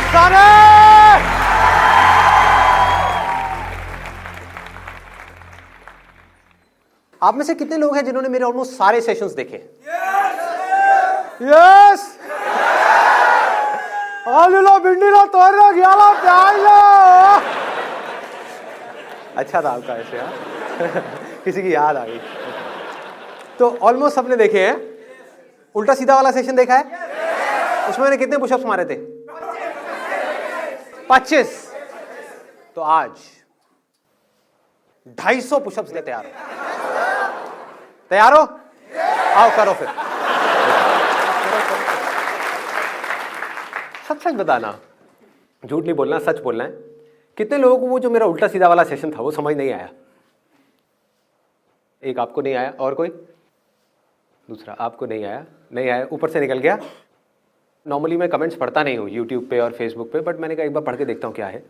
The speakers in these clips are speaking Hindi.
सारे आप में से कितने लोग हैं जिन्होंने मेरे ऑलमोस्ट सारे सेशंस देखे? यस आलूला भिंडीला तोरला गयाला प्याजला। अच्छा था आपका ऐसे, हाँ किसी की याद आ गई। तो ऑलमोस्ट सबने देखे हैं। उल्टा सीधा वाला सेशन देखा है? उसमें मैंने कितने पुशअप्स मारे थे? 25। तो आज 250 पुशअप्स ले तैयार हो? तैयार हो? आओ करो फिर। सच सच बताना, झूठ नहीं बोलना, सच बोलना है। कितने लोगों को वो जो मेरा उल्टा सीधा वाला सेशन था वो समझ नहीं आया? एक आपको नहीं आया, और कोई? दूसरा आपको नहीं आया, नहीं आया, ऊपर से निकल गया। नॉर्मली मैं कमेंट्स पढ़ता नहीं हूँ यूट्यूब पे और फेसबुक पे, बट मैंने कहा एक बार पढ़ के देखता हूँ क्या है।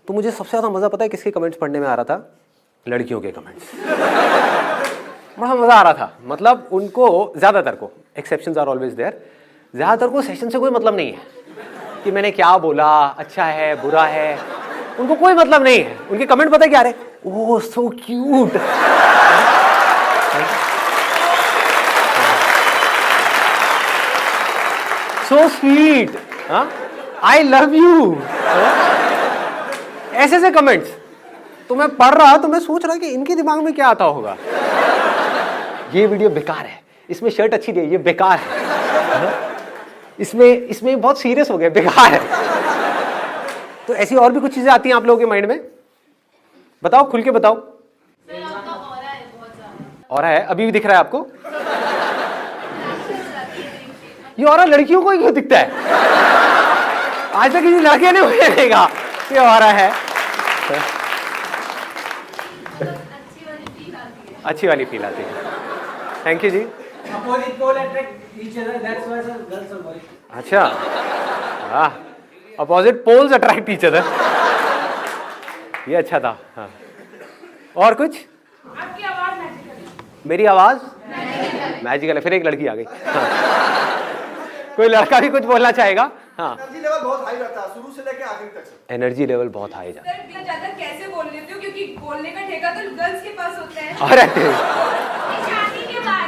तो मुझे सबसे ज़्यादा मज़ा पता है किसके कमेंट्स पढ़ने में आ रहा था? लड़कियों के कमेंट्स। बड़ा मज़ा आ रहा था। मतलब उनको ज़्यादातर को, एक्सेप्शंस आर ऑलवेज देयर, ज़्यादातर को सेशन से कोई मतलब नहीं है कि मैंने क्या बोला, अच्छा है बुरा है, उनको कोई मतलब नहीं है। उनके कमेंट पता है क्या आ रहे? Oh so cute, so sweet, I love you, ऐसे से कमेंट्स। तो मैं पढ़ रहा, तो मैं सोच रहा कि इनके दिमाग में क्या आता होगा। ये वीडियो बेकार है, इसमें शर्ट अच्छी नहीं है, ये बेकार है, इसमें बहुत सीरियस हो गया, बेकार है। तो ऐसी और भी कुछ चीजें आती हैं आप लोगों के माइंड में? बताओ, खुल के बताओ। ऑरा है, अभी भी दिख रहा है आपको? ये ऑरा लड़कियों को ही क्यों दिखता है? आज तक किसी लड़के ने मुझे देखा ये ऑरा है। अच्छी वाली फील आती है। थैंक यू जी। अच्छा, हाँ, opposite poles attract each other, ये अच्छा था। हाँ, और कुछ? आपकी आवाज मैजिकल है। मेरी आवाज मैजिकल है। फिर एक लड़की आ गई। हाँ। कोई लड़का भी कुछ बोलना चाहेगा? हाँ, एनर्जी लेवल बहुत हाई रहता है शुरू से लेके आखिर तक। एनर्जी लेवल बहुत हाई जाता है। सर ज्यादा कैसे बोल लेते हो? क्योंकि बोलने का ठेका तो गर्ल्स के पास होता है। अरे शादी के बाद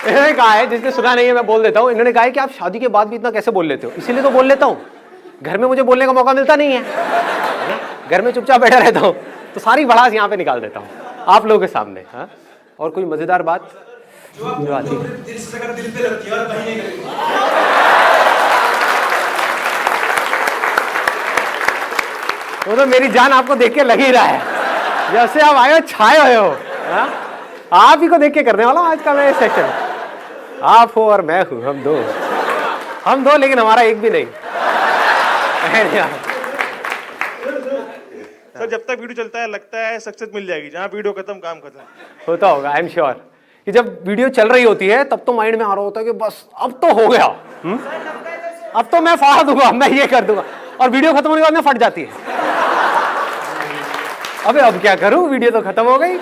इन्होंने कहा है, जिसने सुना नहीं है मैं बोल देता हूँ, इन्होंने कहा है कि आप शादी के बाद भी इतना कैसे बोल लेते हो? इसीलिए तो बोल लेता हूँ, घर में मुझे बोलने का मौका मिलता नहीं है, घर में चुपचाप बैठा रहता हूँ, तो सारी भड़ास यहाँ पे निकाल देता हूँ आप लोगों के सामने। हाँ, और कोई मजेदार बात जो आती है? वो तो मेरी जान आपको देख के लग ही रहा है, जैसे आप आए हो छाए हुए हो। हाँ? आप ही को देख के करने वाला हूँ आज का मैं सेशन। आप हो और मैं हूँ, हम दो लेकिन हमारा एक भी नहीं। सर जब तक वीडियो चलता है लगता है सक्सेस मिल जाएगी, जहाँ वीडियो खत्म काम खत्म होता होगा, आई एम श्योर कि जब वीडियो चल रही होती है तब तो माइंड में आ रहा होता है कि बस अब तो हो गया, अब तो मैं फाड़ दूंगा, मैं ये कर दूंगा, और वीडियो खत्म होने के बाद में फट जाती है। अबे अब क्या करूं, वीडियो तो खत्म हो गई,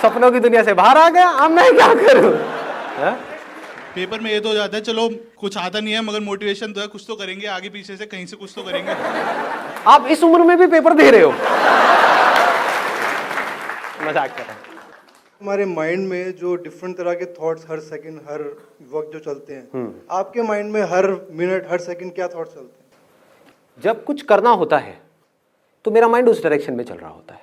सपनों की दुनिया से बाहर आ गया, अब मैं क्या करूं? पेपर में ये तो हो जाता है चलो कुछ आता नहीं है मगर मोटिवेशन तो है, कुछ तो करेंगे, आगे पीछे से कहीं से कुछ तो करेंगे। आप इस उम्र में भी पेपर दे रहे हो? मजाक कर रहा हूं। हमारे माइंड में जो डिफरेंट तरह के थॉट्स हर सेकंड हर वक्त जो चलते हैं, आपके माइंड में हर मिनट हर सेकंड क्या थॉट्स चलते हैं? जब कुछ करना होता है तो मेरा माइंड उस डायरेक्शन में चल रहा होता है।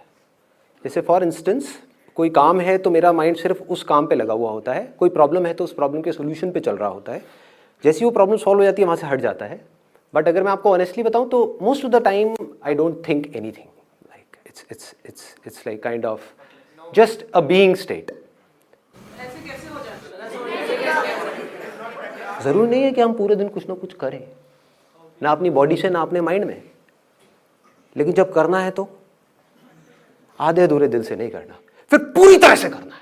जैसे फॉर इंस्टेंस कोई काम है तो मेरा माइंड सिर्फ उस काम पे लगा हुआ होता है, कोई प्रॉब्लम है तो उस प्रॉब्लम के सोल्यूशन पे चल रहा होता है। जैसी वो प्रॉब्लम सॉल्व हो जाती है वहाँ से हट जाता है। बट अगर मैं आपको ऑनेस्टली बताऊँ तो most of the time I don't think anything, like it's like kind of just a being state. ऐसे कैसे हो जाता है? ज़रूरी नहीं है कि हम पूरे दिन कुछ ना कुछ करें, ना अपनी बॉडी से ना अपने माइंड में, लेकिन जब करना है तो आधे अधूरे दिल से नहीं करना, फिर पूरी तरह से करना है,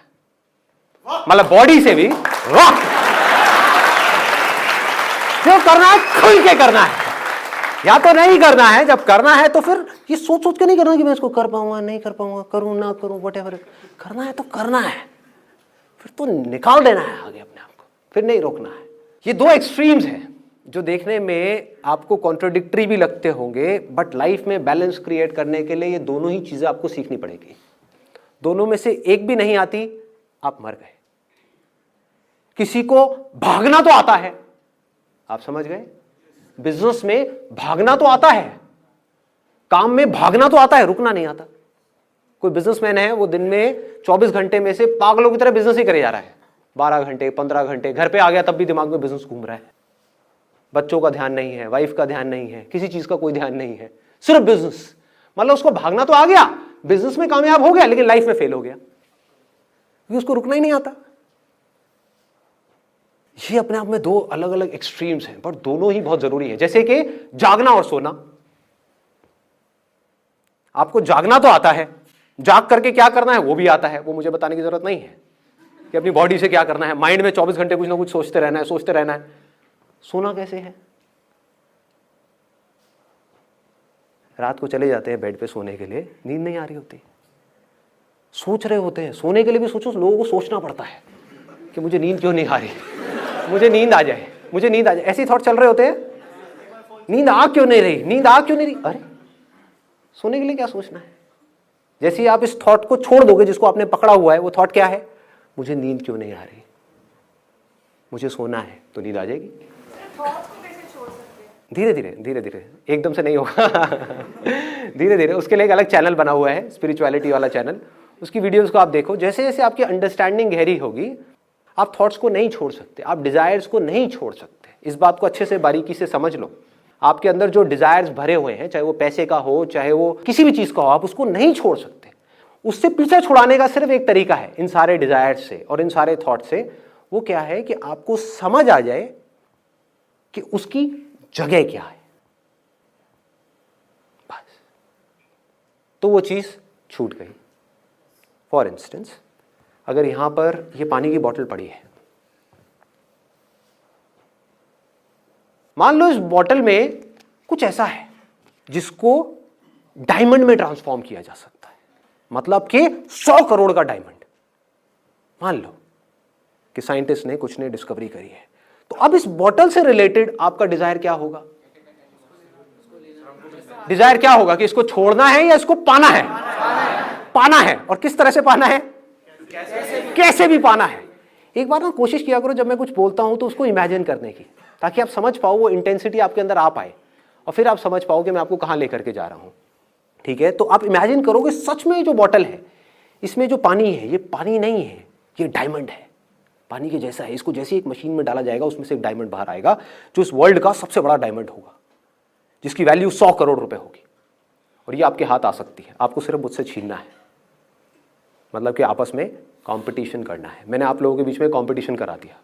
मतलब बॉडी से भी। जो करना है खुल के करना है, या तो नहीं करना है। जब करना है तो फिर ये सोच सोच के नहीं करना कि मैं इसको कर पाऊंगा नहीं कर पाऊंगा, करूं ना करूं, व्हाटएवर। करना है तो करना है, फिर तो निकाल देना है आगे अपने आप को। फिर नहीं रोकना है। ये दो एक्सट्रीम्स हैं जो देखने में आपको कॉन्ट्रोडिक्टरी भी लगते होंगे, बट लाइफ में बैलेंस क्रिएट करने के लिए ये दोनों ही चीजें आपको सीखनी पड़ेगी। दोनों में से एक भी नहीं आती, आप मर गए। किसी को भागना तो आता है, आप समझ गए? बिजनेस में भागना तो आता है, काम में भागना तो आता है, रुकना नहीं आता। कोई बिजनेसमैन है, वो दिन में 24 घंटे में से पागलों की तरह बिजनेस ही करे जा रहा है, 12 घंटे 15 घंटे, घर पे आ गया तब भी दिमाग में बिजनेस घूम रहा है। बच्चों का ध्यान नहीं है, वाइफ का ध्यान नहीं है, किसी चीज का कोई ध्यान नहीं है, सिर्फ बिजनेस। मतलब उसको भागना तो आ गया, बिजनेस में कामयाब हो गया, लेकिन लाइफ में फेल हो गया क्योंकि उसको रुकना ही नहीं आता। ये अपने आप में दो अलग अलग एक्सट्रीम्स हैं, पर दोनों ही बहुत जरूरी है। जैसे कि जागना और सोना। आपको जागना तो आता है, जाग करके क्या करना है वो भी आता है, वो मुझे बताने की जरूरत नहीं है कि अपनी बॉडी से क्या करना है। माइंड में 24 घंटे कुछ ना कुछ सोचते रहना है, सोचते रहना है। सोना कैसे है? रात को चले जाते हैं बेड पे सोने के लिए, नींद नहीं आ रही होती, सोच रहे होते हैं। सोने के लिए भी सोचो, लोगों को सोचना पड़ता है कि मुझे नींद क्यों नहीं आ रही, मुझे नींद आ जाए, मुझे नींद आ जाए। ऐसे थॉट चल रहे होते हैं, नींद आ क्यों नहीं रही, नींद आ क्यों नहीं रही। अरे सोने के लिए क्या सोचना है? जैसे ही आप इस थॉट को छोड़ दोगे जिसको आपने पकड़ा हुआ है, वो थॉट क्या है? मुझे नींद क्यों नहीं आ रही, मुझे सोना है, तो नींद आ जाएगी। धीरे धीरे धीरे धीरे, एकदम से नहीं होगा धीरे धीरे। उसके लिए एक अलग चैनल बना हुआ है, स्पिरिचुअलिटी वाला चैनल, उसकी वीडियोस को आप देखो। जैसे जैसे आपकी अंडरस्टैंडिंग गहरी होगी, आप थॉट्स को नहीं छोड़ सकते, आप डिजायर्स को नहीं छोड़ सकते। इस बात को अच्छे से बारीकी से समझ लो। आपके अंदर जो डिजायर्स भरे हुए हैं, चाहे वो पैसे का हो, चाहे वो किसी भी चीज का हो, आप उसको नहीं छोड़ सकते। उससे पीछे छुड़ाने का सिर्फ एक तरीका है, इन सारे डिजायर्स से और इन सारे थॉट से। वो क्या है कि आपको समझ आ जाए कि उसकी जगह क्या है, बस, तो वो चीज छूट गई। फॉर इंस्टेंस, अगर यहां पर ये पानी की बोतल पड़ी है, मान लो इस बोतल में कुछ ऐसा है जिसको डायमंड में ट्रांसफॉर्म किया जा सकता है, मतलब कि 100 करोड़ का डायमंड। मान लो कि साइंटिस्ट ने कुछ ने डिस्कवरी करी है, तो अब इस बोतल से रिलेटेड आपका डिजायर क्या होगा? डिजायर क्या होगा कि इसको छोड़ना है या इसको पाना है? पाना है। और किस तरह से पाना है? कैसे भी पाना है। एक बार ना कोशिश किया करो, जब मैं कुछ बोलता हूं तो उसको इमेजिन करने की, ताकि आप समझ पाओ, वो इंटेंसिटी आपके अंदर आ पाए, और फिर आप समझ पाओ कि मैं आपको कहां लेकर के जा रहा हूं। ठीक है, तो आप इमेजिन करोगे सच में जो बोतल है, इसमें जो पानी है, ये पानी नहीं है, ये डायमंड है, पानी के जैसा है। इसको जैसे एक मशीन में डाला जाएगा, उसमें से एक डायमंड बाहर आएगा, जो इस वर्ल्ड का सबसे बड़ा डायमंड होगा, जिसकी वैल्यू 100 करोड़ रुपए होगी। और ये आपके हाथ आ सकती है, आपको सिर्फ मुझसे छीनना है। मतलब कि आपस में कंपटीशन करना है। मैंने आप लोगों के बीच में कंपटीशन करा दिया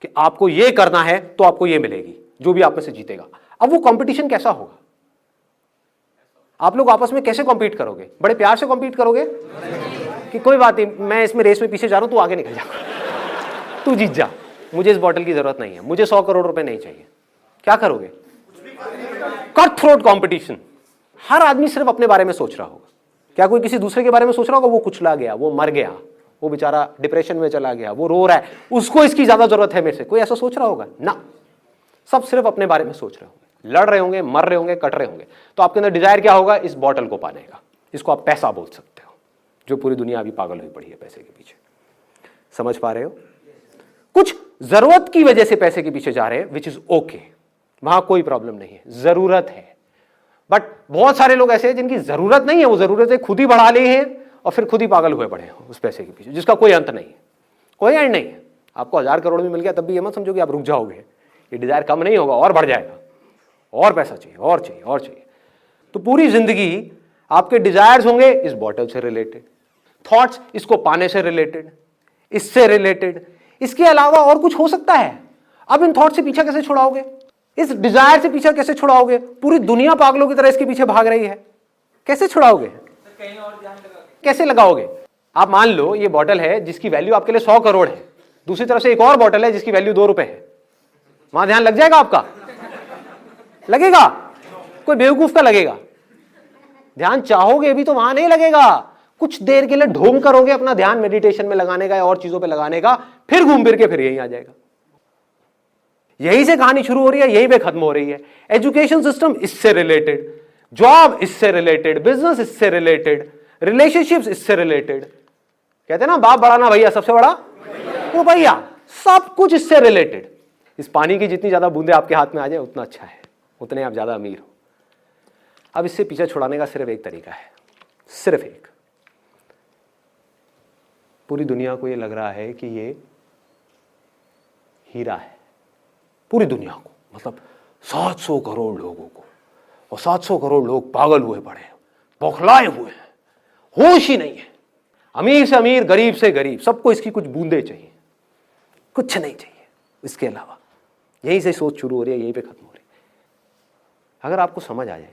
कि आपको ये करना है तो आपको ये मिलेगी, जो भी आप में से जीतेगा। अब वो कंपटीशन कैसा होगा? आप लोग आपस में कैसे कॉम्पीट करोगे? बड़े प्यार से कॉम्पीट करोगे कि कोई बात नहीं, मैं इसमें रेस में पीछे जा रहा हूं, तू आगे निकल जा, तू जीत जा, मुझे इस बॉटल की जरूरत नहीं है, मुझे 100 करोड़ रुपए नहीं चाहिए। क्या करोगे? Cut throat competition. हर आदमी सिर्फ अपने बारे में सोच रहा होगा। क्या कोई किसी दूसरे के बारे में सोच रहा होगा? वो कुचला गया, वो मर गया, वो बेचारा डिप्रेशन में चला गया, वो रो रहा है, उसको इसकी ज्यादा जरूरत है मेरे से, कोई ऐसा सोच रहा होगा? ना, सब सिर्फ अपने बारे में सोच रहे होंगे, लड़ रहे होंगे, मर रहे होंगे, कट रहे होंगे। तो आपके अंदर डिजायर क्या होगा? इस बॉटल को पाने का। इसको आप पैसा बोल सकते हो, जो पूरी दुनिया अभी पागल हुई पड़ी है पैसे के पीछे। समझ पा रहे हो? कुछ जरूरत की वजह से पैसे के पीछे जा रहे हैं, विच इज ओके, वहां कोई प्रॉब्लम नहीं है, जरूरत है। बट बहुत सारे लोग ऐसे हैं जिनकी जरूरत नहीं है, वो जरूरतें खुद ही बढ़ा ली हैं और फिर खुद ही पागल हुए पड़े हैं उस पैसे के पीछे, जिसका कोई अंत नहीं है, कोई एंड नहीं है। आपको 1000 करोड़ में मिल गया, तब भी ये मत समझो कि आप रुक जाओगे, ये डिजायर कम नहीं होगा, और बढ़ जाएगा, और पैसा चाहिए, और चाहिए, और चाहिए। तो पूरी जिंदगी आपके डिजायर्स होंगे इस बॉटल से रिलेटेड, थॉट्स इसको पाने से रिलेटेड, इससे रिलेटेड। इसके अलावा और कुछ हो सकता है? अब इन थॉट से पीछा कैसे छुड़ाओगे? इस डिजायर से पीछा कैसे छुड़ाओगे? पूरी दुनिया पागलों की तरह इसके पीछे भाग रही है, कैसे छुड़ाओगे? कैसे लगाओगे? आप मान लो ये बॉटल है जिसकी वैल्यू आपके लिए 100 करोड़ है, दूसरी तरफ से एक और बॉटल है जिसकी वैल्यू 2 रुपए है, वहां ध्यान लग जाएगा आपका? लगेगा? कोई बेवकूफ का लगेगा। ध्यान चाहोगे भी तो वहां नहीं लगेगा। कुछ देर के लिए ढोंग करोगे अपना ध्यान मेडिटेशन में लगाने का या और चीजों पे लगाने का, फिर घूम फिर के फिर यहीं आ जाएगा। यहीं से कहानी शुरू हो रही है, यहीं पे खत्म हो रही है। एजुकेशन सिस्टम इससे रिलेटेड, जॉब इससे रिलेटेड, बिजनेस इससे रिलेटेड, रिलेशनशिप्स इससे रिलेटेड। कहते हैं ना बाप बड़ा ना भैया, सबसे बड़ा वो भैया, सब कुछ इससे रिलेटेड। इस पानी की जितनी ज्यादा बूंदे आपके हाथ में आ जाए उतना अच्छा है, उतने आप ज्यादा अमीर हो। अब इससे पीछे छुड़ाने का सिर्फ एक तरीका है, सिर्फ एक। पूरी दुनिया को ये लग रहा है कि ये हीरा है, पूरी दुनिया को, मतलब 700 करोड़ लोगों को, और 700 करोड़ लोग पागल हुए पड़े हैं, बौखलाए हुए हैं, होश ही नहीं है। अमीर से अमीर, गरीब से गरीब, सबको इसकी कुछ बूंदे चाहिए, कुछ नहीं चाहिए इसके अलावा। यहीं से सोच शुरू हो रही है, यहीं पे खत्म हो रही है। अगर आपको समझ आ जाए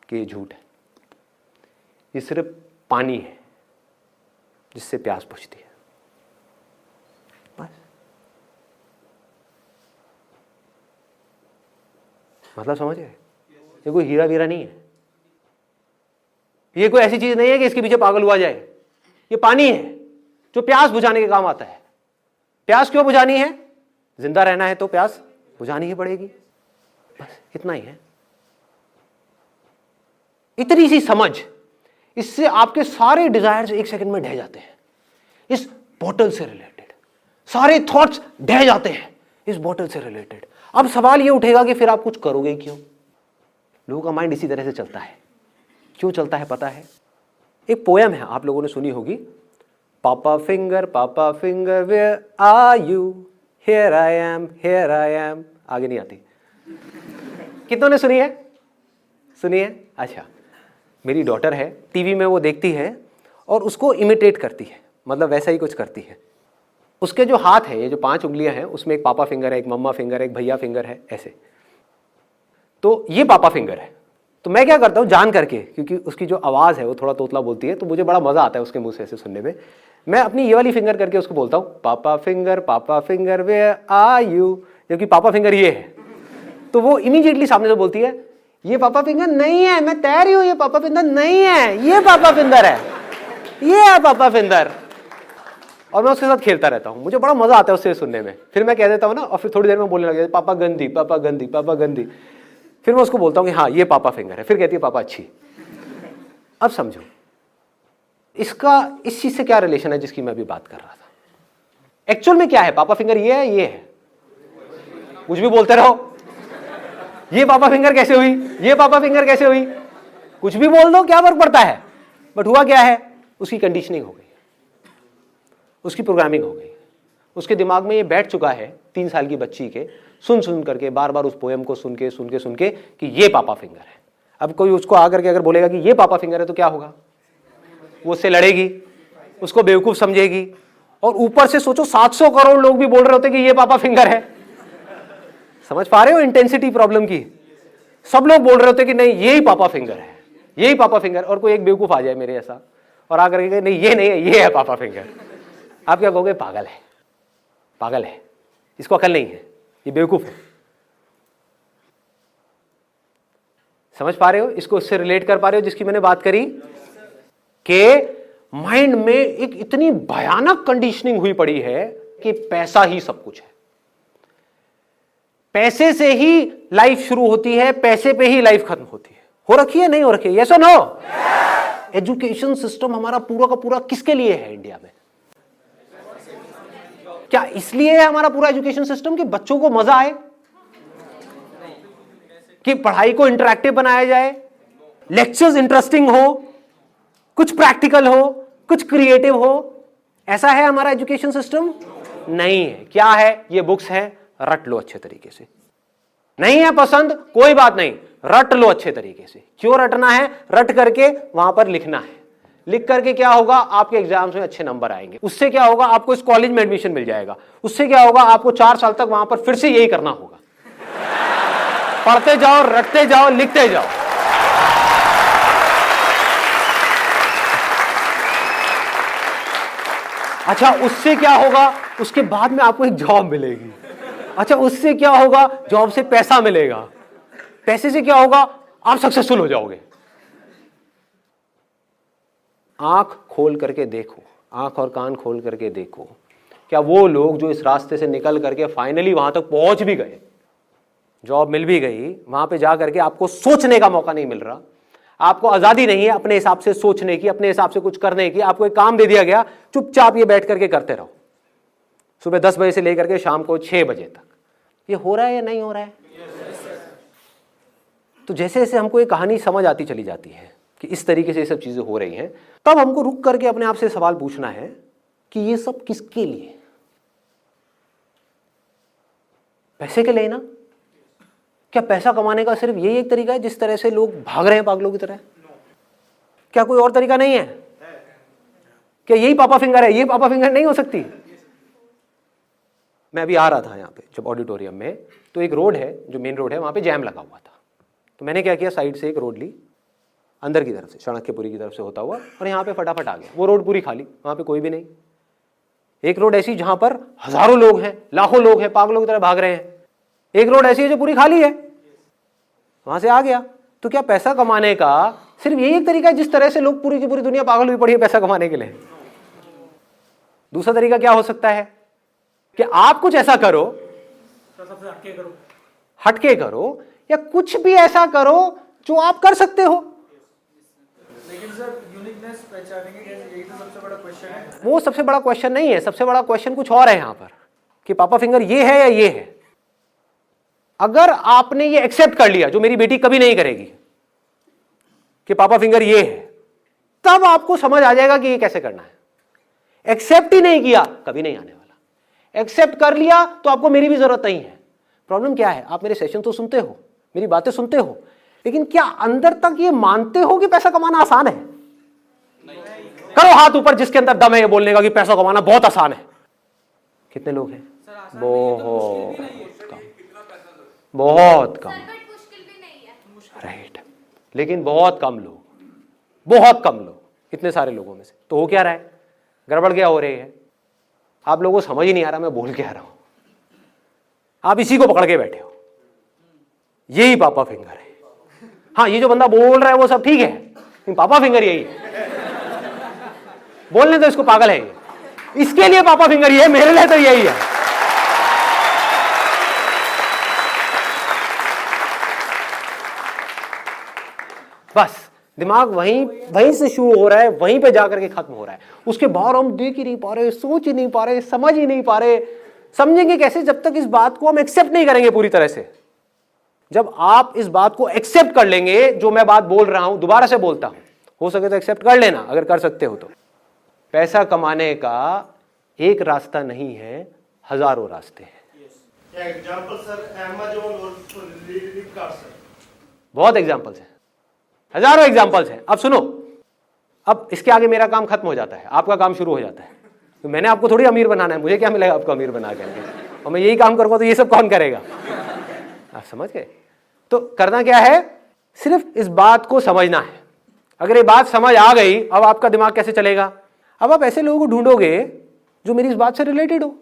कि ये झूठ है, ये सिर्फ पानी है जिससे प्यास बुझती है, बस। मतलब समझ गए? ये कोई हीरा वीरा नहीं है, ये कोई ऐसी चीज नहीं है कि इसके पीछे पागल हुआ जाए। ये पानी है जो प्यास बुझाने के काम आता है। प्यास क्यों बुझानी है? जिंदा रहना है तो प्यास बुझानी ही पड़ेगी, बस इतना ही है। इतनी सी समझ, इससे आपके सारे डिजायर्स एक सेकंड में ढह जाते हैं। इस बोतल से रिलेटेड सारे थॉट्स ढह जाते हैं, इस बोतल से रिलेटेड। अब सवाल ये उठेगा कि फिर आप कुछ करोगे क्यों? लोगों का माइंड इसी तरह से चलता है। क्यों चलता है पता है? एक पोयम है, आप लोगों ने सुनी होगी, papa finger where are you, here I am. आगे नहीं आती। कितनों ने सुनी है? सुनी है? अच्छा, मेरी डॉटर है, टीवी में वो देखती है और उसको इमिटेट करती है, मतलब वैसा ही कुछ करती है। उसके जो हाथ है, ये जो 5 उंगलियां हैं, उसमें एक पापा फिंगर है, एक मम्मा फिंगर है, एक भैया फिंगर है, ऐसे। तो ये पापा फिंगर है। तो मैं क्या करता हूँ जान करके, क्योंकि उसकी जो आवाज़ है वो थोड़ा तोतला बोलती है, तो मुझे बड़ा मज़ा आता है उसके मुंह से ऐसे सुनने में। मैं अपनी ये वाली फिंगर करके उसको बोलता हूँ, पापा फिंगर वेयर आर यू, क्योंकि पापा फिंगर ये है। तो वो इमीडिएटली सामने से बोलती है, ये पापा फिंगर नहीं है, मैं तैर रही हूँ, ये पापा फिंगर नहीं है, ये पापा फिंगर है, ये है पापा फिंगर। और मैं उसके साथ खेलता रहता हूँ, मुझे बड़ा मज़ा आता है उससे सुनने में। फिर मैं कह देता हूँ ना, और फिर थोड़ी देर में बोलने लग जाता, पापा गंदी, पापा गंदी, पापा गंदी। फिर मैं उसको बोलता हूँ कि हाँ ये पापा फिंगर है, फिर कहती है पापा अच्छी। अब समझो इसका इस चीज से क्या रिलेशन है जिसकी मैं अभी बात कर रहा था। एक्चुअल में क्या है? पापा फिंगर ये है, ये है, कुछ भी बोलते रहो। ये पापा फिंगर कैसे हुई, ये पापा फिंगर कैसे हुई, कुछ भी बोल दो, क्या फर्क पड़ता है। बट हुआ क्या है, उसकी कंडीशनिंग हो गई, उसकी प्रोग्रामिंग हो गई, उसके दिमाग में ये बैठ चुका है 3 साल की बच्ची के, सुन करके बार बार उस पोएम को सुन के कि ये पापा फिंगर है। अब कोई उसको आकर के अगर बोलेगा कि ये पापा फिंगर है तो क्या होगा? वो उससे लड़ेगी, उसको बेवकूफ समझेगी। और ऊपर से सोचो 700 करोड़ लोग भी बोल रहे होते कि ये पापा फिंगर है। समझ पा रहे हो इंटेंसिटी प्रॉब्लम की? सब लोग बोल रहे होते कि नहीं यही पापा फिंगर है, यही पापा फिंगर। और कोई एक बेवकूफ आ जाए मेरे ऐसा और आकर के नहीं ये नहीं है, ये है पापा फिंगर। आप क्या कहोगे? पागल है, पागल है, इसको अकल नहीं है, ये बेवकूफ है। समझ पा रहे हो? इसको इससे रिलेट कर पा रहे हो जिसकी मैंने बात करी कि माइंड में एक इतनी भयानक कंडीशनिंग हुई पड़ी है कि पैसा ही सब कुछ है, पैसे से ही लाइफ शुरू होती है, पैसे पे ही लाइफ खत्म होती है। हो रखी है, नहीं हो रखी है? यस और नो? एजुकेशन सिस्टम हमारा पूरा का पूरा किसके लिए है इंडिया में? क्या इसलिए है हमारा पूरा एजुकेशन सिस्टम कि बच्चों को मजा आए, कि पढ़ाई को इंटरैक्टिव बनाया जाए, लेक्चर्स इंटरेस्टिंग हो, कुछ प्रैक्टिकल हो, कुछ क्रिएटिव हो? ऐसा है हमारा एजुकेशन सिस्टम? नहीं है। क्या है? ये बुक्स है, रट लो अच्छे तरीके से। नहीं है पसंद, कोई बात नहीं, रट लो अच्छे तरीके से। क्यों रटना है? रट करके वहां पर लिखना है। लिख करके क्या होगा? आपके एग्जाम्स में अच्छे नंबर आएंगे। उससे क्या होगा? आपको इस कॉलेज में एडमिशन मिल जाएगा। उससे क्या होगा? आपको 4 साल तक वहां पर फिर से यही करना होगा, पढ़ते जाओ, रटते जाओ, लिखते जाओ। अच्छा, उससे क्या होगा? उसके बाद में आपको एक जॉब मिलेगी। अच्छा, उससे क्या होगा? जॉब से पैसा मिलेगा। पैसे से क्या होगा? आप सक्सेसफुल हो जाओगे। आंख खोल करके देखो, आंख और कान खोल करके देखो क्या वो लोग जो इस रास्ते से निकल करके फाइनली वहां तक पहुंच भी गए, जॉब मिल भी गई, वहां पे जा करके आपको सोचने का मौका नहीं मिल रहा, आपको आजादी नहीं है अपने हिसाब से सोचने की, अपने हिसाब से कुछ करने की, आपको एक काम दे दिया गया, चुपचाप ये बैठ करके करते रहो सुबह 10 बजे से लेकर के शाम को 6 बजे तक। ये हो रहा है या नहीं हो रहा है? तो जैसे जैसे हमको ये कहानी समझ आती चली जाती है कि इस तरीके से ये सब चीजें हो रही हैं, तब हमको रुक करके अपने आप से सवाल पूछना है कि ये सब किसके लिए? पैसे के लिए ना? क्या पैसा कमाने का सिर्फ यही एक तरीका है जिस तरह से लोग भाग रहे हैं पागलों की तरह? क्या कोई और तरीका नहीं है? क्या यही पापा फिंगर है? ये पापा फिंगर नहीं हो सकती? मैं अभी आ रहा था यहाँ पे जब ऑडिटोरियम में, तो एक रोड है जो मेन रोड है, वहाँ पे जैम लगा हुआ था। तो मैंने क्या किया, साइड से एक रोड ली अंदर की तरफ से, चाणक्यपुरी की तरफ से होता हुआ, और यहाँ पे फटाफट आ गया। वो रोड पूरी खाली, वहाँ पे कोई भी नहीं। एक रोड ऐसी जहाँ पर हजारों लोग हैं, लाखों लोग हैं, पागलों की तरह भाग रहे हैं। एक रोड ऐसी है जो पूरी खाली है, वहाँ से आ गया। तो क्या पैसा कमाने का सिर्फ यही एक तरीका है जिस तरह से लोग पूरी की पूरी दुनिया पागल हुई पड़ी है पैसा कमाने के लिए? दूसरा तरीका क्या हो सकता है कि आप कुछ ऐसा करो, हटके करो, या कुछ भी ऐसा करो जो आप कर सकते हो। लेकिन सर यूनिकनेस पहचानेंगे कैसे, यही तो सबसे बड़ा क्वेश्चन है। वो सबसे बड़ा क्वेश्चन नहीं है, सबसे बड़ा क्वेश्चन कुछ और है यहाँ पर कि पापा फिंगर ये है या ये है। अगर आपने ये एक्सेप्ट कर लिया, जो मेरी बेटी कभी नहीं करेगी, कि पापा फिंगर ये है, तब आपको समझ आ जाएगा कि ये कैसे करना है। एक्सेप्ट ही नहीं किया, कभी नहीं आने वाला। एक्सेप्ट कर लिया तो आपको मेरी भी जरूरत नहीं है। प्रॉब्लम क्या है, आप मेरे सेशन तो सुनते हो, मेरी बातें सुनते हो, लेकिन क्या अंदर तक ये मानते हो कि पैसा कमाना आसान है? करो हाथ ऊपर जिसके अंदर दम है ये बोलने का कि पैसा कमाना बहुत आसान है। कितने लोग हैं? बहुत कम, बहुत कम। राइट, लेकिन बहुत कम लोग, बहुत कम लोग, इतने सारे लोगों में से। तो हो क्या रहा है, गड़बड़ क्या हो रही है? आप लोगों को समझ ही नहीं आ रहा मैं बोल क्या रहा हूं। आप इसी को पकड़ के बैठे हो, यही पापा फिंगर है। हाँ, ये जो बंदा बोल रहा है वो सब ठीक है, लेकिन पापा फिंगर यही है। बोलने तो इसको पागल है ये, इसके लिए पापा फिंगर ये है, मेरे लिए तो यही है। बस दिमाग वहीं से शुरू हो रहा है, वहीं पे जाकर के खत्म हो रहा है। उसके बाहर हम देख ही नहीं पा रहे, सोच ही नहीं पा रहे, समझ ही नहीं पा रहे। समझेंगे कैसे जब तक इस बात को हम एक्सेप्ट नहीं करेंगे पूरी तरह से। जब आप इस बात को एक्सेप्ट कर लेंगे, जो मैं बात बोल रहा हूं दोबारा से बोलता हूं, हो सके तो एक्सेप्ट कर लेना अगर कर सकते हो तो। पैसा कमाने का एक रास्ता नहीं है, हजारों रास्ते हैं। एग्जांपल सर, अमेज़न और फ्लिपकार्ट सर, बहुत एग्जांपल्स हैं, हजारों एग्जांपल्स हैं। अब सुनो, अब इसके आगे मेरा काम खत्म हो जाता है, आपका काम शुरू हो जाता है। तो मैंने आपको थोड़ी अमीर बनाना है, मुझे क्या मिलेगा आपको अमीर बना करके? और मैं यही काम करूंगा तो ये सब कौन करेगा? आप समझ गए? तो करना क्या है, सिर्फ इस बात को समझना है। अगर ये बात समझ आ गई, अब आपका दिमाग कैसे चलेगा? अब आप ऐसे लोगों को ढूंढोगे जो मेरी इस बात से रिलेटेड हो।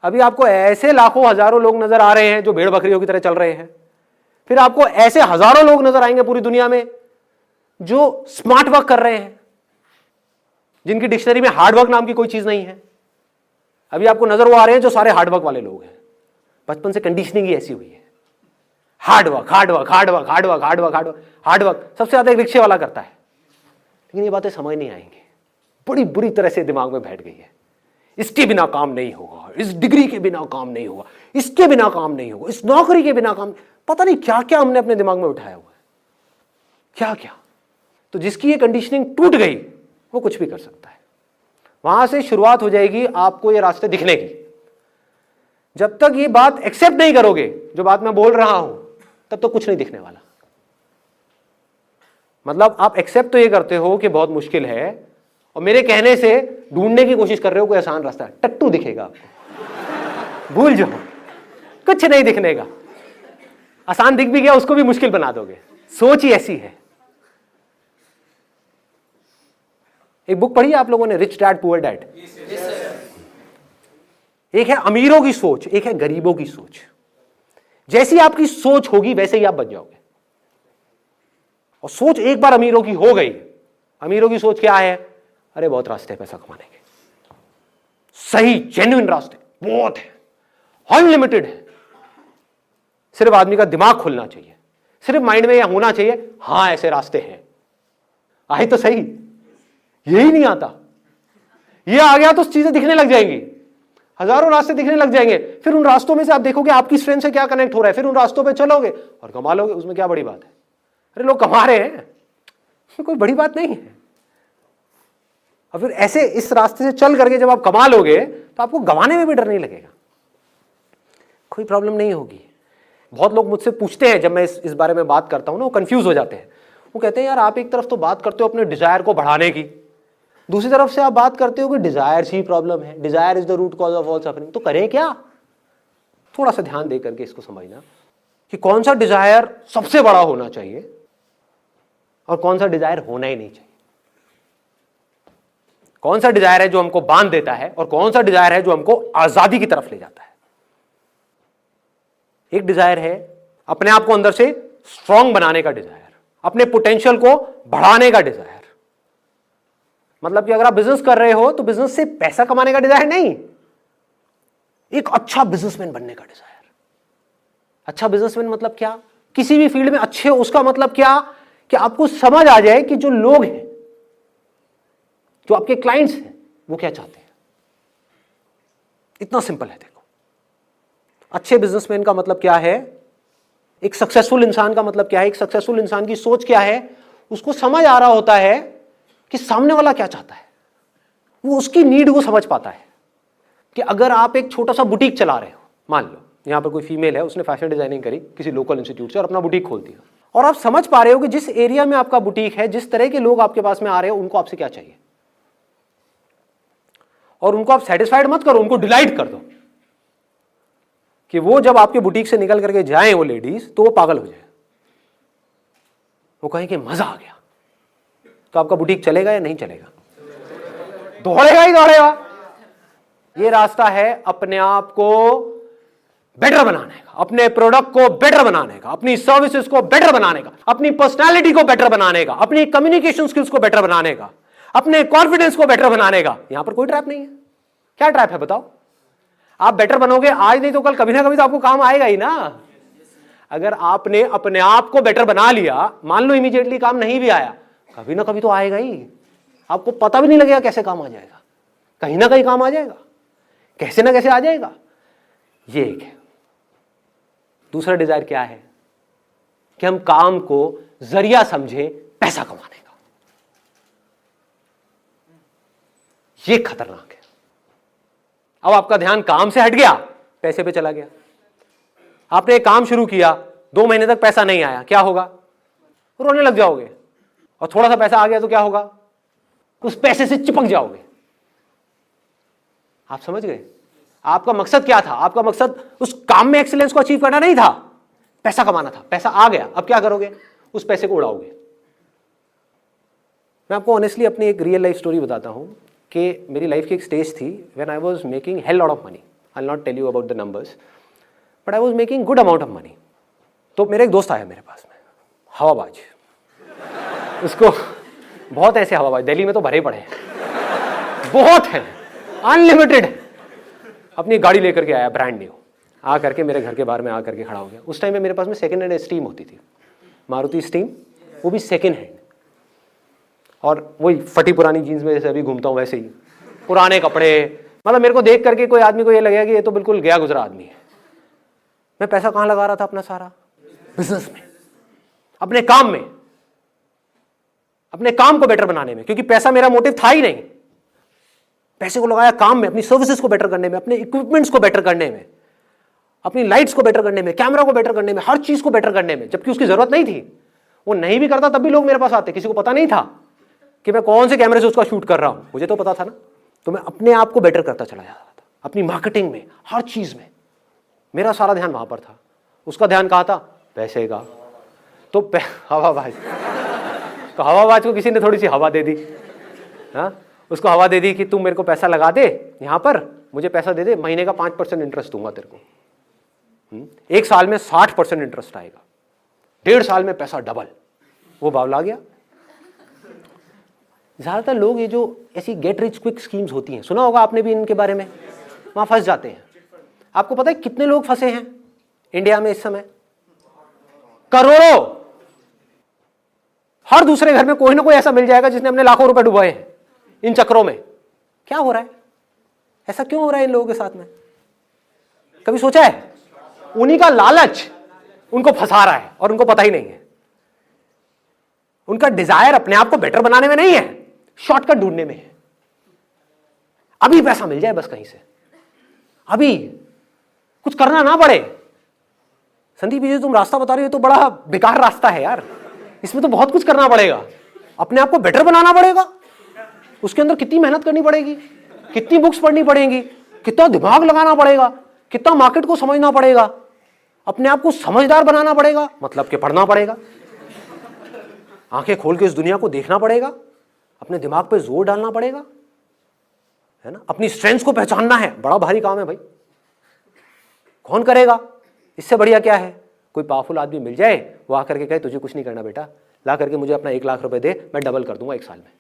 अभी आपको ऐसे लाखों हजारों लोग नजर आ रहे हैं जो भेड़ बकरियों की तरह चल रहे हैं, फिर आपको ऐसे हजारों लोग नजर आएंगे पूरी दुनिया में जो स्मार्ट वर्क कर रहे हैं, जिनकी डिक्शनरी में हार्ड वर्क नाम की कोई चीज नहीं है। अभी आपको नजर वो आ रहे हैं जो सारे हार्ड वर्क वाले लोग हैं, बचपन से कंडीशनिंग ही ऐसी हुई है। Hard work, hard work, hard work, hard work, hard work, hard work, hard work सबसे ज्यादा एक रिक्शे वाला करता है। लेकिन ये बातें समझ नहीं आएंगी, बड़ी बुरी तरह से दिमाग में बैठ गई है। इसके बिना काम नहीं होगा, इस डिग्री के बिना काम नहीं होगा, इसके बिना काम नहीं होगा, इस नौकरी के बिना काम, पता नहीं क्या क्या हमने अपने दिमाग में उठाया हुआ है, क्या क्या। तो जिसकी ये कंडीशनिंग टूट गई वो कुछ भी कर सकता है। वहां से शुरुआत हो जाएगी आपको ये रास्ते दिखने की। जब तक ये बात एक्सेप्ट नहीं करोगे जो बात मैं बोल रहा हूं, तब तो कुछ नहीं दिखने वाला। मतलब आप एक्सेप्ट तो ये करते हो कि बहुत मुश्किल है, और मेरे कहने से ढूंढने की कोशिश कर रहे हो कोई आसान रास्ता। टट्टू दिखेगा आपको, भूल जाओ, कुछ नहीं दिखने का। आसान दिख भी गया उसको भी मुश्किल बना दोगे, सोच ही ऐसी है। एक बुक पढ़ी है आप लोगों ने, रिच डैड पुअर डैड? एक है अमीरों की सोच, एक है गरीबों की सोच। जैसी आपकी सोच होगी वैसे ही आप बन जाओगे। और सोच एक बार अमीरों की हो गई, अमीरों की सोच क्या है? अरे बहुत रास्ते हैं पैसा कमाने के, सही जेन्युइन रास्ते बहुत है, अनलिमिटेड है। सिर्फ आदमी का दिमाग खुलना चाहिए, सिर्फ माइंड में यह होना चाहिए हां ऐसे रास्ते हैं। आए तो सही, यही नहीं आता, ये आ गया तो चीजें दिखने लग जाएंगी, हजारों रास्ते दिखने लग जाएंगे। फिर उन रास्तों में से आप देखोगे आपकी स्ट्रेंथ से क्या कनेक्ट हो रहा है, फिर उन रास्तों पे चलोगे और कमा लोगे। उसमें क्या बड़ी बात है? अरे लोग कमा रहे हैं, कोई बड़ी बात नहीं है। और फिर ऐसे इस रास्ते से चल करके जब आप कमा लोगे तो आपको गंवाने में भी डर नहीं लगेगा, कोई प्रॉब्लम नहीं होगी। बहुत लोग मुझसे पूछते हैं, जब मैं इस बारे में बात करता हूं ना, वो कंफ्यूज हो जाते हैं। वो कहते हैं यार आप एक तरफ तो बात करते हो अपने डिजायर को बढ़ाने की, दूसरी तरफ से आप बात करते हो कि डिजायर ही प्रॉब्लम है, desire is the root cause of all suffering. तो करें क्या? थोड़ा सा ध्यान दे करके इसको समझना कि कौन सा डिजायर सबसे बड़ा होना चाहिए और कौन सा डिजायर होना ही नहीं चाहिए। कौन सा डिजायर है जो हमको बांध देता है और कौन सा डिजायर है जो हमको आजादी की तरफ ले जाता है। एक डिजायर है अपने आप को अंदर से स्ट्रांग बनाने का डिजायर, अपने पोटेंशियल को बढ़ाने का डिजायर। मतलब कि अगर आप बिजनेस कर रहे हो तो बिजनेस से पैसा कमाने का डिजायर नहीं, एक अच्छा बिजनेसमैन बनने का डिजायर। अच्छा बिजनेसमैन मतलब क्या? किसी भी फील्ड में अच्छे हो, उसका मतलब क्या कि आपको समझ आ जाए कि जो लोग हैं, जो आपके क्लाइंट्स हैं, वो क्या चाहते हैं। इतना सिंपल है। देखो, अच्छे बिजनेसमैन का मतलब क्या है, एक सक्सेसफुल इंसान का मतलब क्या है, एक सक्सेसफुल इंसान की सोच क्या है, उसको समझ आ रहा होता है कि सामने वाला क्या चाहता है। वो उसकी नीड को समझ पाता है। कि अगर आप एक छोटा सा बुटीक चला रहे हो, मान लो यहां पर कोई फीमेल है, उसने फैशन डिजाइनिंग करी किसी लोकल इंस्टीट्यूट से और अपना बुटीक खोल दिया, और आप समझ पा रहे हो कि जिस एरिया में आपका बुटीक है, जिस तरह के लोग आपके पास में आ रहे हो, उनको आपसे क्या चाहिए, और उनको आप सेटिस्फाइड मत करो, उनको डिलाइट कर दो कि वो जब आपके बुटीक से निकल करके जाए वो लेडीज, तो वो पागल हो जाए, वो कहें कि मजा आ गया। तो आपका बुटीक चलेगा या नहीं चलेगा? दौड़ेगा ही दौड़ेगा। ये रास्ता है अपने आप को बेटर बनाने का, अपने प्रोडक्ट को बेटर बनाने का, अपनी सर्विसेज को बेटर बनाने का, अपनी पर्सनालिटी को बेटर बनाने का, अपनी कम्युनिकेशन स्किल्स को बेटर बनाने का, अपने कॉन्फिडेंस को बेटर बनाने का। यहां पर कोई ट्रैप नहीं है। क्या ट्रैप है बताओ? आप बेटर बनोगे आज नहीं तो कल, कभी ना कभी तो आपको काम आएगा ही ना। अगर आपने अपने आप को बेटर बना लिया, मान लो इमीडिएटली काम नहीं भी आया, कभी ना कभी तो आएगा ही। आपको पता भी नहीं लगेगा कैसे काम आ जाएगा, कहीं ना कहीं काम आ जाएगा, कैसे ना कैसे आ जाएगा। ये एक है। दूसरा डिजायर क्या है कि हम काम को जरिया समझे पैसा कमाने का। ये खतरनाक है। अब आपका ध्यान काम से हट गया, पैसे पे चला गया। आपने एक काम शुरू किया, 2 महीने तक पैसा नहीं आया, क्या होगा? रोने लग जाओगे। और थोड़ा सा पैसा आ गया तो क्या होगा? उस पैसे से चिपक जाओगे। आप समझ गए? आपका मकसद क्या था? आपका मकसद उस काम में एक्सीलेंस को अचीव करना नहीं था, पैसा कमाना था। पैसा आ गया, अब क्या करोगे? उस पैसे को उड़ाओगे। मैं आपको ऑनेस्टली अपनी एक रियल लाइफ स्टोरी बताता हूं कि मेरी लाइफ की एक स्टेज थी when I was making hell lot of money. I will not tell you about the numbers, but I was making good amount of money. तो मेरा एक दोस्त आया मेरे पास में, हवाबाज। उसको बहुत ऐसे हवाबाज दिल्ली में तो भरे पड़े हैं, बहुत हैं, अनलिमिटेड। अपनी गाड़ी लेकर के आया ब्रांड न्यू, आ करके मेरे घर के बाहर में आ करके खड़ा हो गया। उस टाइम में मेरे पास में सेकंड हैंड स्टीम होती थी, मारुति स्टीम, वो भी सेकंड हैंड, और वही फटी पुरानी जीन्स में जैसे अभी घूमता हूँ वैसे ही, पुराने कपड़े। मतलब मेरे को देख करके कोई आदमी को ये लगेगा कि ये तो बिल्कुल गया गुजरा आदमी है। मैं पैसा कहाँ लगा रहा था अपना? सारा बिजनेस में, अपने काम में, अपने काम को बेटर बनाने में, क्योंकि पैसा मेरा मोटिव था ही नहीं। पैसे को लगाया काम में, अपनी सर्विसेज को बेटर करने में, अपने इक्विपमेंट्स को बेटर करने में, अपनी लाइट्स को बेटर करने में, कैमरा को बेटर करने में, हर चीज को बेटर करने में, जबकि उसकी जरूरत नहीं थी। वो नहीं भी करता तब भी लोग मेरे पास आते, किसी को पता नहीं था कि मैं कौन से कैमरे से उसका शूट कर रहा हूं, मुझे तो पता था ना। तो मैं अपने आप को बेटर करता चला जा रहा था, अपनी मार्केटिंग में, हर चीज में। मेरा सारा ध्यान वहां पर था। उसका ध्यान कहाँ था? पैसे का। तो हवाबाज, तो हवाबाज को किसी ने थोड़ी सी हवा दे दी। हाँ, उसको हवा दे दी कि तू मेरे को पैसा लगा दे यहां पर, मुझे पैसा दे दे, महीने का 5% इंटरेस्ट दूंगा तेरे को। 1 साल में 60% इंटरेस्ट आएगा, 1.5 साल में पैसा डबल। वो बावला गया। ज़्यादातर लोग ये जो ऐसी गेट रिच क्विक स्कीम्स होती हैं, सुना होगा आपने भी इनके बारे में, वहाँ फंस जाते हैं। आपको पता है कितने लोग फंसे हैं इंडिया में इस समय? करोड़ों। हर दूसरे घर में कोई ना कोई ऐसा मिल जाएगा जिसने अपने लाखों रुपए डुबाए हैं इन चक्रों में। क्या हो रहा है? ऐसा क्यों हो रहा है इन लोगों के साथ में? कभी सोचा है? उन्हीं का लालच उनको फंसा रहा है और उनको पता ही नहीं है। उनका डिजायर अपने आप को बेटर बनाने में नहीं है, शॉर्टकट ढूंढने में है। अभी पैसा मिल जाए बस कहीं से, अभी कुछ करना ना पड़े। संदीप जी तुम रास्ता बता रहे हो तो बड़ा बेकार रास्ता है यार, इसमें तो बहुत कुछ करना पड़ेगा, अपने आप को बेटर बनाना पड़ेगा, उसके अंदर कितनी मेहनत करनी पड़ेगी, कितनी बुक्स पढ़नी पड़ेंगी, कितना दिमाग लगाना पड़ेगा, कितना मार्केट को समझना पड़ेगा, अपने आप को समझदार बनाना पड़ेगा, मतलब कि पढ़ना पड़ेगा, आंखें खोल के इस दुनिया को देखना पड़ेगा, अपने दिमाग पे जोर डालना पड़ेगा, है ना, अपनी स्ट्रेंथ्स को पहचानना है। बड़ा भारी काम है भाई, कौन करेगा? इससे बढ़िया क्या है, कोई पावरफुल आदमी मिल जाए, वो आकर के कहे तुझे कुछ नहीं करना बेटा, ला करके मुझे अपना 1 लाख रुपए दे, मैं डबल कर दूंगा 1 साल में।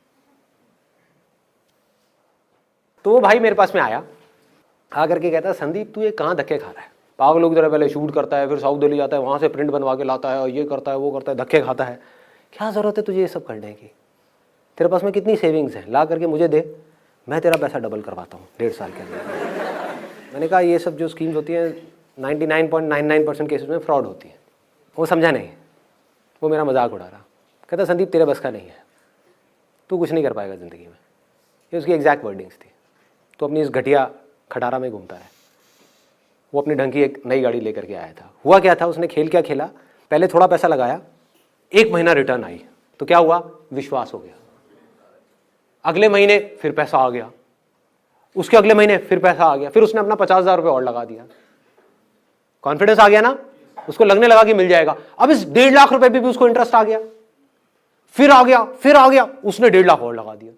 तो वो भाई मेरे पास में आया, आकर के कहता संदीप तू ये कहाँ धक्के खा रहा है? पागलों की तरह पहले शूट करता है, फिर साउथ दिल्ली जाता है, वहाँ से प्रिंट बनवा के लाता है, और ये करता है वो करता है, धक्के खाता है। क्या ज़रूरत है तुझे ये सब करने की? तेरे पास में कितनी सेविंग्स है, ला करके मुझे दे, मैं तेरा पैसा डबल करवाता हूँ 1.5 साल के अंदर। मैंने कहा ये सब जो स्कीम्स होती हैं 99.99% केसेस में फ्रॉड होती है। वो समझा नहीं, वो मेरा मजाक उड़ा रहा। कहता संदीप तेरे बस का नहीं है, तू कुछ नहीं कर पाएगा ज़िंदगी में। ये उसकी एग्जैक्ट वर्डिंग्स थी। तो अपनी इस घटिया खटारा में घूमता है। वो अपनी ढंग की एक नई गाड़ी लेकर के आया था। हुआ क्या था, उसने खेल क्या खेला, पहले थोड़ा पैसा लगाया, 1 महीना रिटर्न आई, तो क्या हुआ, विश्वास हो गया। अगले महीने फिर पैसा आ गया, उसके अगले महीने फिर पैसा आ गया, फिर उसने अपना 50,000 रुपये और लगा दिया। कॉन्फिडेंस आ गया ना, उसको लगने लगा कि मिल जाएगा। अब इस 1.5 लाख रुपए भी उसको इंटरेस्ट आ गया, फिर आ गया, फिर आ गया, उसने 1.5 लाख और लगा दिया।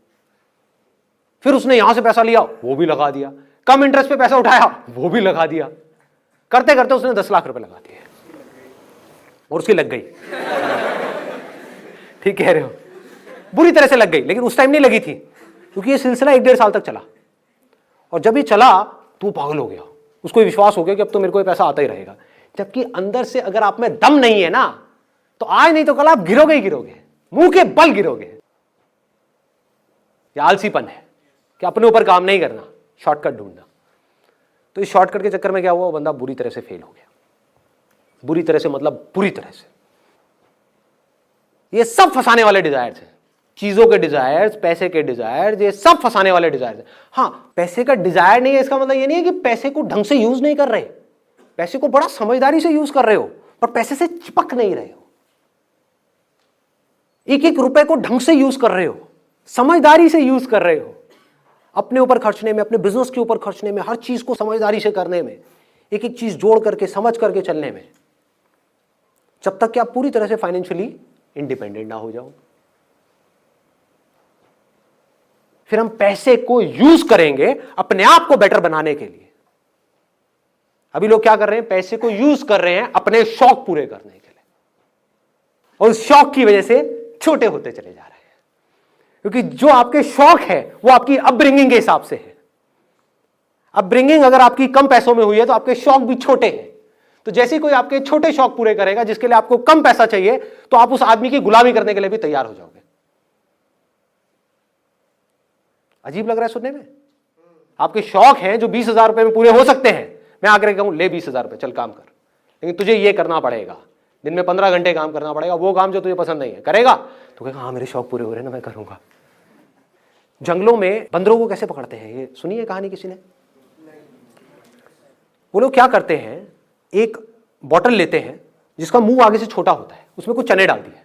फिर उसने यहां से पैसा लिया, वो भी लगा दिया। कम इंटरेस्ट पे पैसा उठाया, वो भी लगा दिया। करते करते उसने 10 लाख रुपए लगा दिए और उसकी लग गई। ठीक कह रहे हो, बुरी तरह से लग गई, लेकिन उस टाइम नहीं लगी थी क्योंकि ये सिलसिला 1-1.5 साल तक चला। और जब ये चला तो पागल हो गया, उसको विश्वास हो गया कि अब तो मेरे को ये पैसा आता ही रहेगा। जबकि अंदर से अगर आप में दम नहीं है ना, तो आज नहीं तो कल आप गिरोगे ही गिरोगे, मुंह के बल गिरोगे। ये आलसीपन है कि अपने ऊपर काम नहीं करना, शॉर्टकट ढूंढना। तो इस शॉर्टकट के चक्कर में क्या हुआ, वो बंदा बुरी तरह से फेल हो गया। बुरी तरह से मतलब बुरी तरह से। ये सब फंसाने वाले डिजायर्स हैं, चीजों के डिजायर्स, पैसे के डिजायर्स, ये सब फंसाने वाले डिजायर्स हैं। हाँ, पैसे का डिजायर नहीं है इसका मतलब ये नहीं है कि पैसे को ढंग से यूज नहीं कर रहे, पैसे को बड़ा समझदारी से यूज कर रहे हो, पर पैसे से चिपक नहीं रहे हो। 1-1 रुपए को ढंग से यूज कर रहे हो, समझदारी से यूज कर रहे हो, अपने ऊपर खर्चने में, अपने बिजनेस के ऊपर खर्चने में, हर चीज को समझदारी से करने में, एक एक चीज जोड़ करके समझ करके चलने में, जब तक कि आप पूरी तरह से फाइनेंशियली इंडिपेंडेंट ना हो जाओ। फिर हम पैसे को यूज करेंगे अपने आप को बेटर बनाने के लिए। अभी लोग क्या कर रहे हैं, पैसे को यूज कर रहे हैं अपने शौक पूरे करने के लिए, और उस शौक की वजह से छोटे होते चले जा रहे हैं। क्योंकि जो आपके शौक है वो आपकी अपब्रिंगिंग के हिसाब से है। अपब्रिंगिंग अगर आपकी कम पैसों में हुई है तो आपके शौक भी छोटे हैं। तो जैसे कोई आपके छोटे शौक पूरे करेगा जिसके लिए आपको कम पैसा चाहिए, तो आप उस आदमी की गुलामी करने के लिए भी तैयार हो जाओगे। अजीब लग रहा है सुनने में? आपके शौक हैं जो 20,000 रुपए में पूरे हो सकते हैं, मैं आकर कहूं ले 20,000 रुपए चल काम कर, लेकिन तुझे ये करना पड़ेगा, दिन में 15 घंटे काम करना पड़ेगा, वो काम जो तुझे पसंद नहीं है करेगा, तो कहेगा हाँ मेरे शौक पूरे हो रहे हैं ना, मैं करूंगा। जंगलों में बंदरों को कैसे पकड़ते हैं, ये सुनिए कहानी किसी ने? वो लोग क्या करते हैं, एक बॉटल लेते हैं जिसका मुंह आगे से छोटा होता है, उसमें कुछ चने डाल दिए,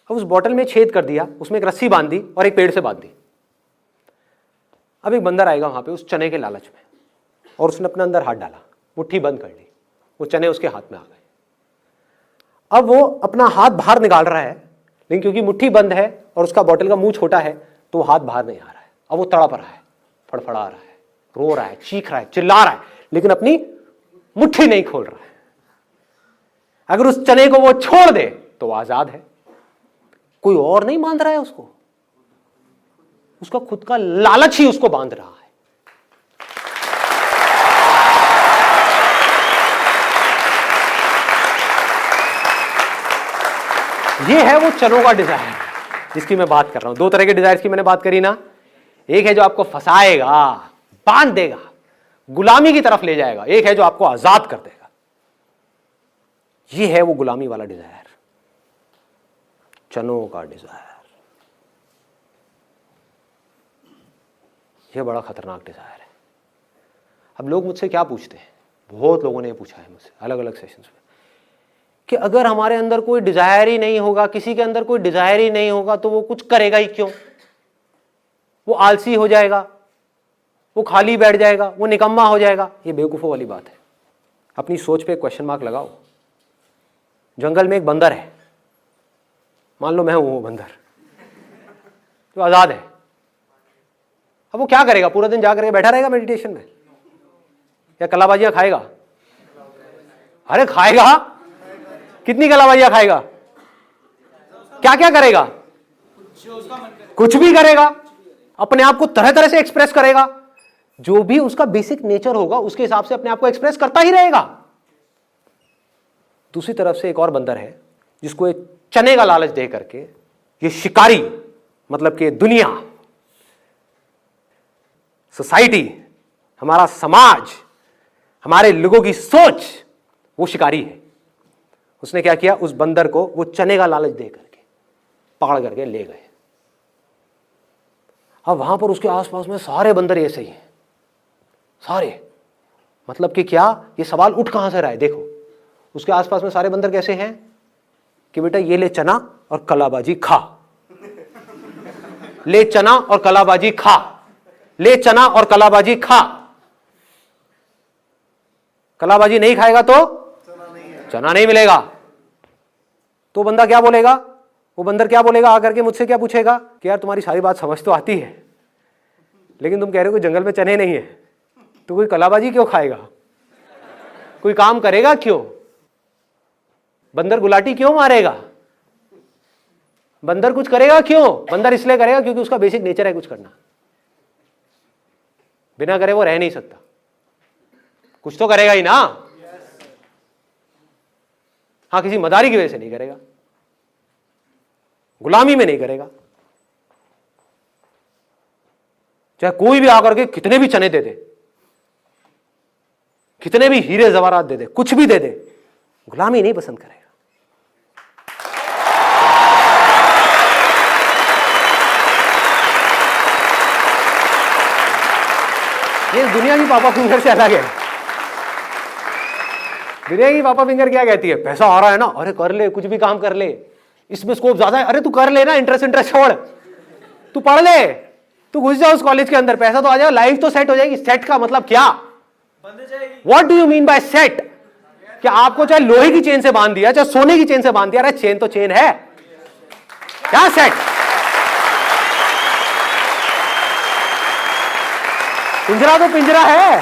अब उस बॉटल में छेद कर दिया, उसमें एक रस्सी बांध दी और एक पेड़ से बांध दी। अब एक बंदर आएगा वहां पे उस चने के लालच में, और उसने अपने अंदर हाथ डाला, मुट्ठी बंद कर ली, वो चने उसके हाथ में आ गए। अब वो अपना हाथ बाहर निकाल रहा है, लेकिन क्योंकि मुट्ठी बंद है और उसका बॉटल का मुंह छोटा है तो वो हाथ बाहर नहीं आ रहा है। अब वो तड़प रहा है, फड़फड़ा रहा है, रो रहा है, चीख रहा है, चिल्ला रहा है, लेकिन अपनी मुट्ठी नहीं खोल रहा है। अगर उस चने को वो छोड़ दे तो वो आजाद है, कोई और नहीं बांध रहा है उसको, उसका खुद का लालच ही उसको बांध रहा है। ये है वो चनों का डिजायर जिसकी मैं बात कर रहा हूं। दो तरह के डिजायर की मैंने बात करी ना, एक है जो आपको फंसाएगा, बांध देगा, गुलामी की तरफ ले जाएगा, एक है जो आपको आजाद कर देगा। ये है वो गुलामी वाला डिजायर, चनों का डिजायर। यह बड़ा खतरनाक डिजायर है। अब लोग मुझसे क्या पूछते हैं, बहुत लोगों ने पूछा है मुझसे अलग अलग सेशंस में, कि अगर हमारे अंदर कोई डिजायर ही नहीं होगा, किसी के अंदर कोई डिजायर ही नहीं होगा, तो वो कुछ करेगा ही क्यों? वो आलसी हो जाएगा, वो खाली बैठ जाएगा, वो निकम्मा हो जाएगा। ये बेवकूफ़ों वाली बात है। अपनी सोच पे क्वेश्चन मार्क लगाओ। जंगल में एक बंदर है, मान लो मैं हूं वो बंदर, तो आजाद है। अब वो क्या करेगा? पूरा दिन जा करके बैठा रहेगा मेडिटेशन में, या कलाबाजियां खाएगा? अरे खाएगा, कितनी कलाबाजियां खाएगा? क्या क्या करेगा? कुछ भी करेगा, अपने आप को तरह तरह से एक्सप्रेस करेगा। जो भी उसका बेसिक नेचर होगा उसके हिसाब से अपने आप को एक्सप्रेस करता ही रहेगा। दूसरी तरफ से एक और बंदर है जिसको एक चने का लालच दे करके ये शिकारी, मतलब कि दुनिया, सोसाइटी, हमारा समाज, हमारे लोगों की सोच, वो शिकारी है। उसने क्या किया? उस बंदर को वो चने का लालच दे करके पकड़ करके ले गए। अब वहां पर उसके आसपास में सारे बंदर ऐसे ही हैं, सारे। मतलब कि क्या? ये सवाल उठ कहां से रहा है? देखो, उसके आसपास में सारे बंदर कैसे हैं कि बेटा ये ले चना और कलाबाजी खा, ले चना और कलाबाजी खा, ले चना और कलाबाजी खा। कलाबाजी नहीं खाएगा तो चना नहीं मिलेगा। तो बंदा क्या बोलेगा? वो बंदर क्या बोलेगा? आकर के मुझसे क्या पूछेगा कि यार तुम्हारी सारी बात समझ तो आती है, लेकिन तुम कह रहे हो कि जंगल में चने नहीं है, तो कोई कलाबाजी क्यों खाएगा? कोई काम करेगा क्यों? बंदर गुलाटी क्यों मारेगा? बंदर कुछ करेगा क्यों? बंदर इसलिए करेगा क्योंकि उसका बेसिक नेचर है कुछ करना। बिना करे वो रह नहीं सकता, कुछ तो करेगा ही ना। हाँ, किसी मदारी की वजह से नहीं करेगा, गुलामी में नहीं करेगा। चाहे कोई भी आकर के कितने भी चने दे दे, कितने भी हीरे जवाहरात दे दे, कुछ भी दे दे, गुलामी नहीं पसंद करेगा। ये दुनिया की पापा फिंगर से अलग है। दुनिया की पापा फिंगर क्या कहती है? पैसा आ रहा है ना, अरे कर ले, कुछ भी काम कर ले, इसमें स्कोप ज्यादा है, अरे तू कर ले ना, इंटरेस्ट छोड़, तू पढ़ ले, तू घुस जा उस कॉलेज के अंदर, पैसा तो आ जाएगा, लाइफ तो सेट हो जाएगी। सेट का मतलब क्या? What do you mean by set? क्या आपको चाहे लोहे की चेन से बांध दिया, चाहे सोने की चेन से बांध दिया, अरे चेन तो चेन है, क्या सेट? पिंजरा तो पिंजरा है,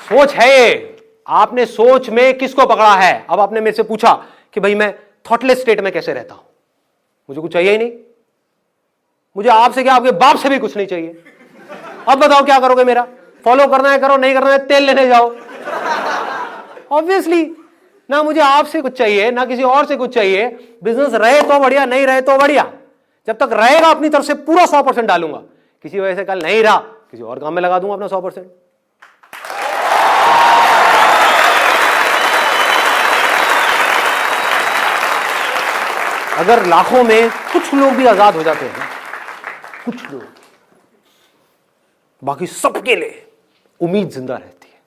सोच है ये। आपने सोच में किसको पकड़ा है? अब आपने मेरे से पूछा कि भाई मैं थॉटलेस स्टेट में कैसे रहता हूं, मुझे कुछ चाहिए ही नहीं, मुझे आपसे क्या, आपके बाप से भी कुछ नहीं चाहिए। अब बताओ क्या करोगे? मेरा फॉलो करना है करो, नहीं करना है तेल लेने जाओ। ऑब्वियसली ना मुझे आपसे कुछ चाहिए ना किसी और से कुछ चाहिए। बिजनेस रहे तो बढ़िया, नहीं रहे तो बढ़िया। जब तक रहेगा अपनी तरफ से पूरा 100% डालूंगा, किसी वजह से कल नहीं रहा किसी और काम में लगा दूंगा अपना 100%। अगर लाखों में कुछ लोग भी आजाद हो जाते हैं, कुछ लोग, बाकी सबके लिए उम्मीद जिंदा रहती है।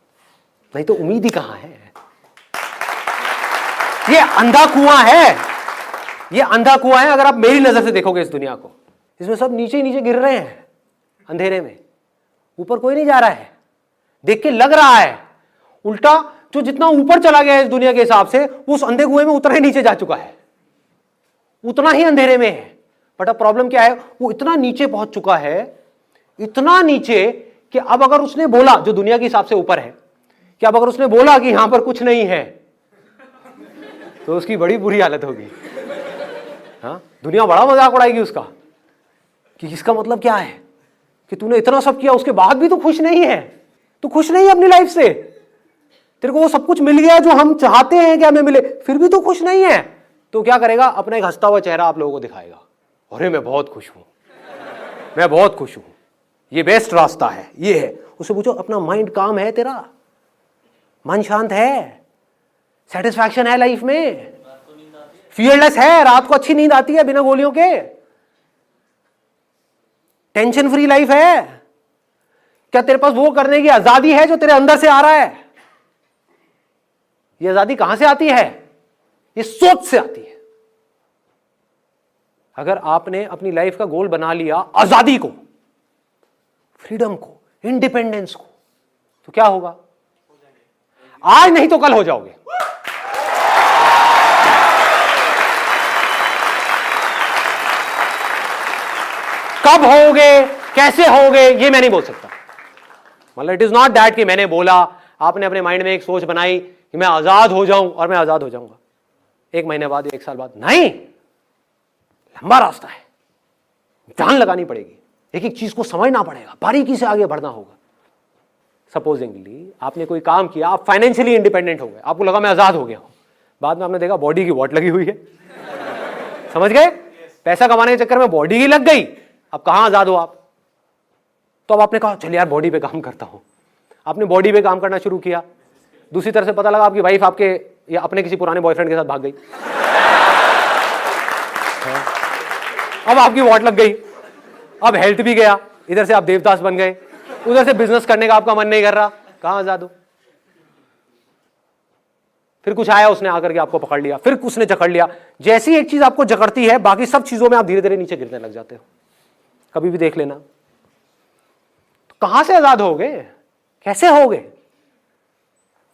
नहीं तो उम्मीद ही कहां है? ये अंधा कुआं है, ये अंधा कुआं है। अगर आप मेरी नजर से देखोगे इस दुनिया को, इसमें सब नीचे ही नीचे गिर रहे हैं अंधेरे में, ऊपर कोई नहीं जा रहा है। देख के लग रहा है उल्टा जो जितना ऊपर चला गया है इस दुनिया के हिसाब से, वो उस अंधे कुएं में उतना ही नीचे जा चुका है, उतना ही अंधेरे में है। बट अब प्रॉब्लम क्या है? वो इतना नीचे पहुंच चुका है, इतना नीचे कि अब अगर उसने बोला, जो दुनिया के हिसाब से ऊपर है, कि अब अगर उसने बोला कि यहां पर कुछ नहीं है, तो उसकी बड़ी बुरी हालत होगी। हाँ, दुनिया बड़ा मजाक उड़ाएगी उसका कि इसका मतलब क्या है कि तूने इतना सब किया उसके बाद भी तू खुश नहीं है, तू खुश नहीं है अपनी लाइफ से, तेरे को वो सब कुछ मिल गया जो हम चाहते हैं कि हमें मिले, फिर भी तू खुश नहीं है, तो क्या करेगा? अपना एक हंसता हुआ चेहरा आप लोगों को दिखाएगा, अरे मैं बहुत खुश हूं, मैं बहुत खुश हूं, ये बेस्ट रास्ता है, ये है। उससे पूछो अपना माइंड काम है, तेरा मन शांत है, सेटिस्फैक्शन है लाइफ में, फियरलेस है, रात को अच्छी नींद आती है बिना गोलियों के, टेंशन फ्री लाइफ है? क्या तेरे पास वो करने की आजादी है जो तेरे अंदर से आ रहा है? ये आजादी कहां से आती है? ये सोच से आती है। अगर आपने अपनी लाइफ का गोल बना लिया आजादी को, फ्रीडम को, इंडिपेंडेंस को, तो क्या होगा? आज नहीं तो कल हो जाओगे। कब होगे, कैसे होगे, ये मैं नहीं बोल सकता। मतलब इट इज नॉट दैट कि मैंने बोला, आपने अपने माइंड में एक सोच बनाई कि मैं आजाद हो जाऊं और मैं आजाद हो जाऊंगा 1 महीने बाद, 1 साल बाद, नहीं। लंबा रास्ता है, जान लगानी पड़ेगी, एक एक चीज को समझना पड़ेगा, बारीकी से आगे बढ़ना होगा। सपोजिंगली आपने कोई काम किया, आप फाइनेंशियली इंडिपेंडेंट हो गए, आपको लगा मैं आजाद हो गया हूं, बाद में आपने देखा बॉडी की वॉट लगी हुई है। समझ गए? पैसा कमाने के चक्कर में बॉडी ही लग गई, अब कहां आजाद हो आप? तो अब आपने कहा चल यार बॉडी पे काम करता हूं, आपने बॉडी पे काम करना शुरू किया, दूसरी तरफ से पता लगा आपकी वाइफ आपके या अपने किसी पुराने बॉयफ्रेंड के साथ भाग गई, अब आपकी वॉट लग गई, अब हेल्थ भी गया, इधर से आप देवदास बन गए, उधर से बिजनेस करने का आपका मन नहीं कर रहा, कहां आजाद हो? फिर कुछ आया, उसने आकर के आपको पकड़ लिया, फिर उसने जकड़ लिया। जैसी एक चीज आपको जकड़ती है, बाकी सब चीजों में आप धीरे धीरे नीचे गिरने लग जाते हो। कभी भी देख लेना, तो कहां से आजाद होगे, कैसे होगे?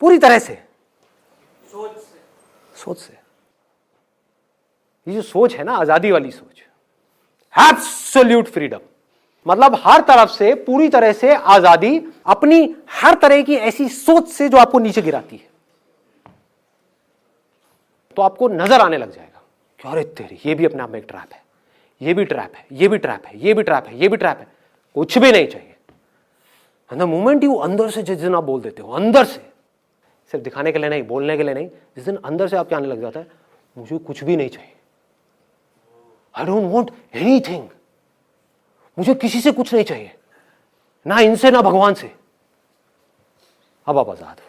पूरी तरह से सोच से। ये जो सोच है ना, आजादी वाली सोच, एब्सोल्यूट फ्रीडम, मतलब हर तरफ से पूरी तरह से आजादी, अपनी हर तरह की ऐसी सोच से जो आपको नीचे गिराती है। तो आपको नजर आने लग जाएगा कि अरे तेरी, ये भी अपने आप में एक ट्रैप है, ये भी ट्रैप है, ये भी ट्रैप है, ये भी ट्रैप है, ये भी ट्रैप है। कुछ भी नहीं चाहिए। द मोमेंट यू अंदर से, जिस दिन आप बोल देते हो अंदर से, सिर्फ दिखाने के लिए नहीं, बोलने के लिए नहीं, जिस दिन अंदर से आपके आने लग जाता है मुझे कुछ भी नहीं चाहिए, आई डोंट वॉन्ट एनीथिंग, मुझे किसी से कुछ नहीं चाहिए, ना इनसे ना भगवान से, अब आप आजाद हो।